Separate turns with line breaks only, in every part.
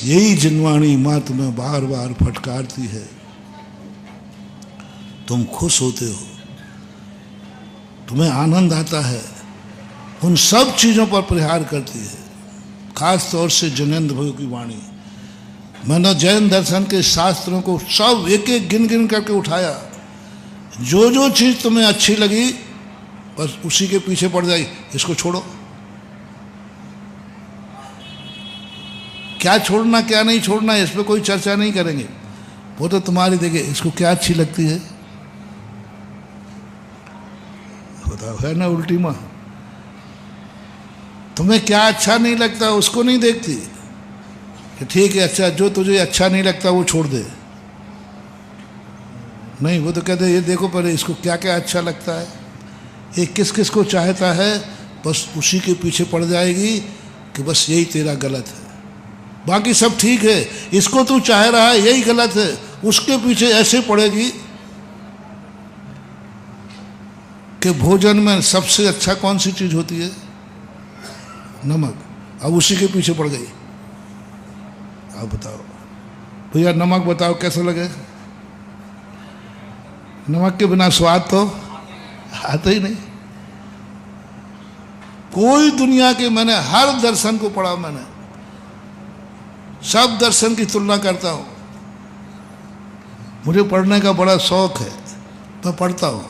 यही जिनवाणी माँ तुम्हें बार बार फटकारती है। तुम खुश होते हो, तुम्हें आनंद आता है, उन सब चीज़ों पर प्रहार करती है। खास तौर से जैनेन्द्र भगव की वाणी, मैंने जैन दर्शन के शास्त्रों को सब एक एक गिन गिन करके उठाया। जो जो चीज़ तुम्हें अच्छी लगी बस उसी के पीछे पड़ जाई, इसको छोड़ो। क्या छोड़ना क्या नहीं छोड़ना इस पर कोई चर्चा नहीं करेंगे, वो तो तुम्हारी देखिए इसको क्या अच्छी लगती है बताओ, है ना उल्टी माँ। तुम्हें क्या अच्छा नहीं लगता उसको नहीं देखती कि ठीक है अच्छा जो तुझे अच्छा नहीं लगता वो छोड़ दे, नहीं वो तो कहते ये देखो पहले इसको क्या क्या अच्छा लगता है, ये किस किस को चाहता है, बस उसी के पीछे पड़ जाएगी कि बस यही तेरा गलत है, बाकी सब ठीक है, इसको तू चाह रहा है यही गलत है, उसके पीछे ऐसे पड़ेगी कि भोजन में सबसे अच्छा कौन सी चीज़ होती है, नमक, अब उसी के पीछे पड़ गई। अब बताओ भैया नमक बताओ कैसा लगे, नमक के बिना स्वाद तो आता ही नहीं। कोई दुनिया के, मैंने हर दर्शन को पढ़ा, मैंने सब दर्शन की तुलना करता हूँ, मुझे पढ़ने का बड़ा शौक है, मैं पढ़ता हूँ।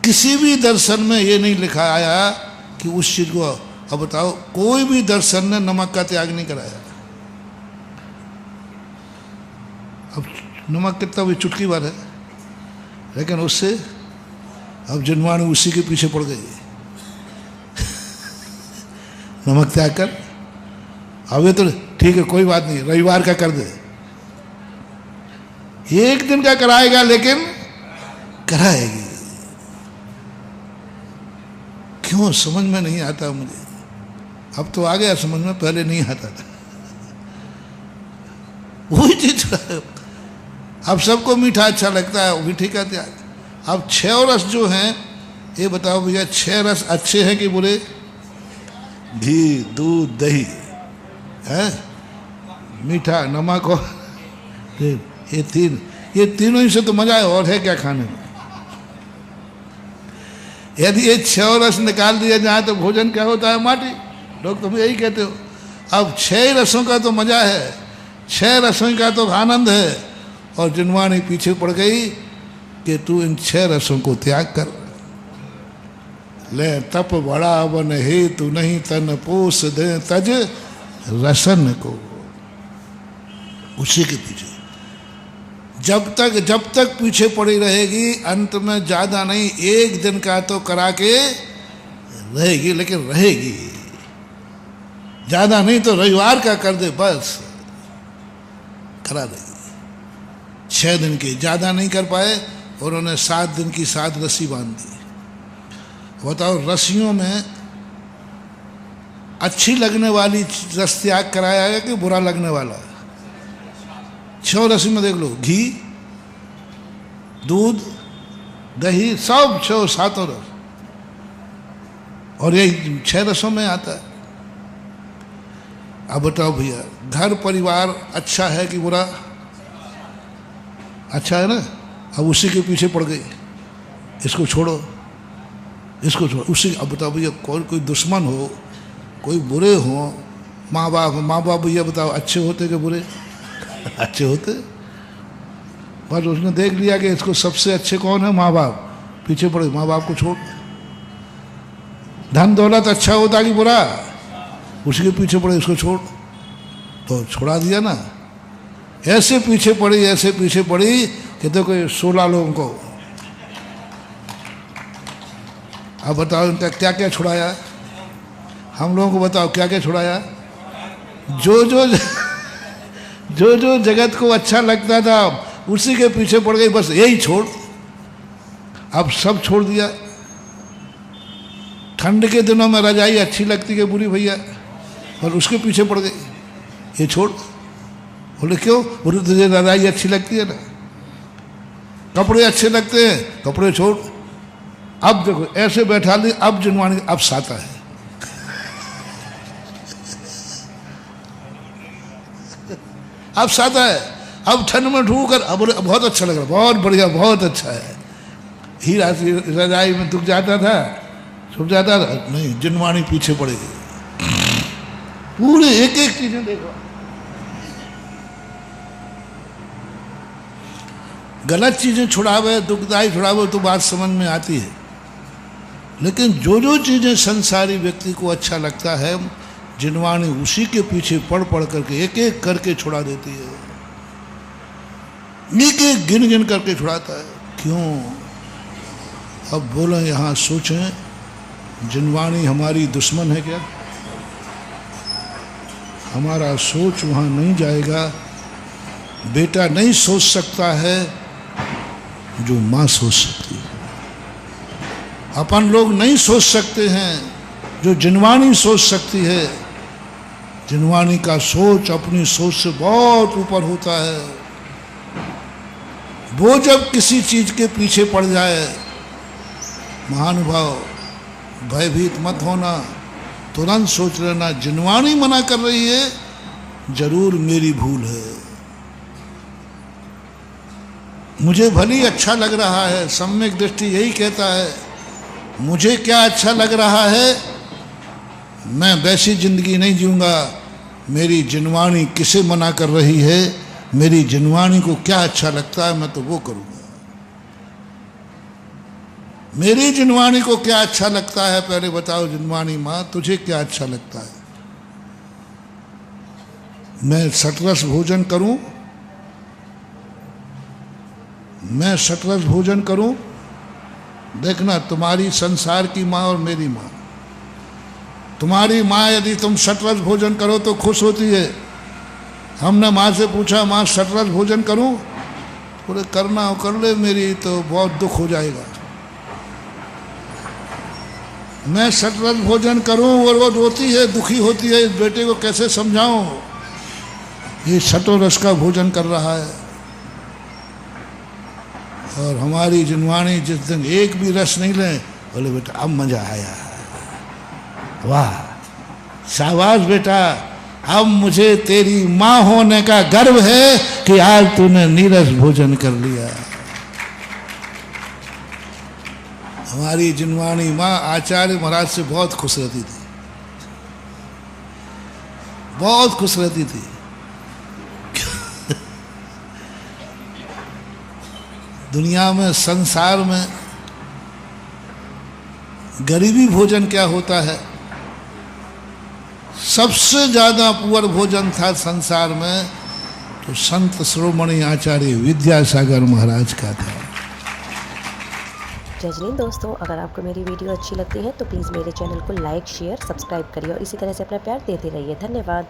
किसी भी दर्शन में ये नहीं लिखा आया कि उस चीज़ को, अब बताओ कोई भी दर्शन ने नमक का त्याग नहीं कराया। अब नमक कितना भी चुटकी भर है, लेकिन उससे अब जिनवाणी उसी के पीछे पड़ गई नमक त्याग कर। अब ये तो ठीक है कोई बात नहीं, रविवार का कर दे, एक दिन का कराएगा लेकिन कराएगी। क्यों समझ में नहीं आता मुझे, अब तो आ गया समझ में, पहले नहीं आता था। वही चीज अब सबको मीठा अच्छा लगता है, मीठी का त्याग। अब 6 रस जो हैं ये बताओ भैया, 6 रस अच्छे हैं कि बुरे? घी, दूध, दही है, मीठा, नमक और ये तीनों ही से तो मजा है, और है क्या खाने में। यदि ये 6 रस निकाल दिया जाए तो भोजन क्या होता है, माटी। लोग तुम यही कहते हो। अब 6 रसों का तो मजा है, 6 रसों का तो आनंद है, और जिनवाणी पीछे पड़ गई कि तू इन 6 रसों को त्याग कर ले। तप बड़ा वन हे तू नहीं तन पोस दे तज रसन को, उसी के पीछे जब तक पीछे पड़ी रहेगी, अंत में ज्यादा नहीं 1 दिन का तो करा के रहेगी, लेकिन रहेगी। ज्यादा नहीं तो रविवार का कर दे, बस करा देगी। 6 दिन की ज्यादा नहीं कर पाए, और उन्होंने 7 दिन की 7 रस्सी बांध दी। बताओ रस्सियों में अच्छी लगने वाली रस त्याग कराया है कि बुरा लगने वाला? 6 रस्सी में देख लो, घी, दूध, दही, सब 6 7 रस, और ये 6 रसों में आता है। अब बताओ भैया, घर परिवार अच्छा है कि बुरा? अच्छा है ना। अब उसी के पीछे पड़ गई, इसको छोड़ो, इसको छोड़ो, उसी। अब बताओ भैया, कोई दुश्मन हो, कोई बुरे हो, माँ बाप भैया बताओ अच्छे होते कि बुरे? अच्छे होते। बस उसने देख लिया कि इसको सबसे अच्छे कौन है, माँ बाप, पीछे पड़े, माँ बाप को छोड़। धन दौलत अच्छा होता कि बुरा? उसी के पीछे पड़े, इसको छोड़, तो छोड़ा दिया ना। ऐसे पीछे पड़ी कि देखो 16 लोगों को। अब बताओ इनका क्या क्या छुड़ाया, हम लोगों को बताओ क्या क्या छुड़ाया। जो जगत को अच्छा लगता था उसी के पीछे पड़ गई, बस यही छोड़। अब सब छोड़ दिया। ठंड के दिनों में रजाई अच्छी लगती है बुरी भैया, और उसके पीछे पड़ गई, ये छोड़। बोले क्यों? बोले तुझे रजाई अच्छी लगती है ना। कपड़े अच्छे लगते हैं, कपड़े छोड़। अब देखो ऐसे बैठा ली, अब जिनवाणी अब साता है। अब सादा है, अब ठंड में ढूंढ कर अब बहुत अच्छा लग रहा, बहुत बढ़िया, बहुत अच्छा है। ही रजाई में दुख जाता था, छुप जाता था, नहीं जिनवाणी पीछे पड़ेगी। पूरे एक एक चीजें देखो। गलत चीजें छुड़ावे, दुखदायी छुड़ावे तो बात समझ में आती है, लेकिन जो जो चीजें संसारी व्यक्ति को अच्छा लगता है, जिनवाणी उसी के पीछे पढ़ पढ़ करके एक एक करके छुड़ा देती है, एक एक गिन गिन करके छुड़ाता है। क्यों? अब बोलो यहाँ सोचें, जिनवाणी हमारी दुश्मन है क्या? हमारा सोच वहाँ नहीं जाएगा। बेटा नहीं सोच सकता है जो माँ सोच सकती है। अपन लोग नहीं सोच सकते हैं जो जिनवाणी सोच सकती है। जिनवाणी का सोच अपनी सोच से बहुत ऊपर होता है। वो जब किसी चीज के पीछे पड़ जाए, महानुभाव भयभीत मत होना, तुरंत सोच लेना जिनवाणी मना कर रही है, जरूर मेरी भूल है। मुझे भली अच्छा लग रहा है, सम्यक दृष्टि यही कहता है, मुझे क्या अच्छा लग रहा है, मैं वैसी जिंदगी नहीं जीऊंगा। मेरी जिनवाणी किसे मना कर रही है, मेरी जिनवाणी को क्या अच्छा लगता है, मैं तो वो करूंगा। मेरी जिनवाणी को क्या अच्छा लगता है, पहले बताओ जिनवाणी माँ, तुझे क्या अच्छा लगता है? मैं सटरस भोजन करूं, मैं सटरस भोजन करूं? देखना, तुम्हारी संसार की माँ और मेरी माँ, तुम्हारी माँ यदि तुम सटरस भोजन करो तो खुश होती है। हमने माँ से पूछा, माँ सटरस भोजन करूं? बोले करना हो कर ले, मेरी तो बहुत दुख हो जाएगा। मैं सटरस भोजन करूं और वो रोती है, दुखी होती है, इस बेटे को कैसे समझाऊं, ये सटो रस का भोजन कर रहा है। और हमारी जिनवाणी जिस दिन एक भी रस नहीं ले, बोले बेटा अब मजा आया, वाह शाबाश बेटा, अब मुझे तेरी माँ होने का गर्व है कि आज तूने नीरस भोजन कर लिया। हमारी जिनवाणी माँ आचार्य महाराज से बहुत खुश रहती थी, बहुत खुश रहती थी। दुनिया में, संसार में गरीबी भोजन क्या होता है? सबसे ज्यादा पुअर भोजन था संसार में तो संत शिरोमणि आचार्य विद्यासागर महाराज का था।
जय हिंद दोस्तों, अगर आपको मेरी वीडियो अच्छी लगती है तो प्लीज़ मेरे चैनल को लाइक, शेयर, सब्सक्राइब करिए और इसी तरह से अपना प्यार देते रहिए। धन्यवाद।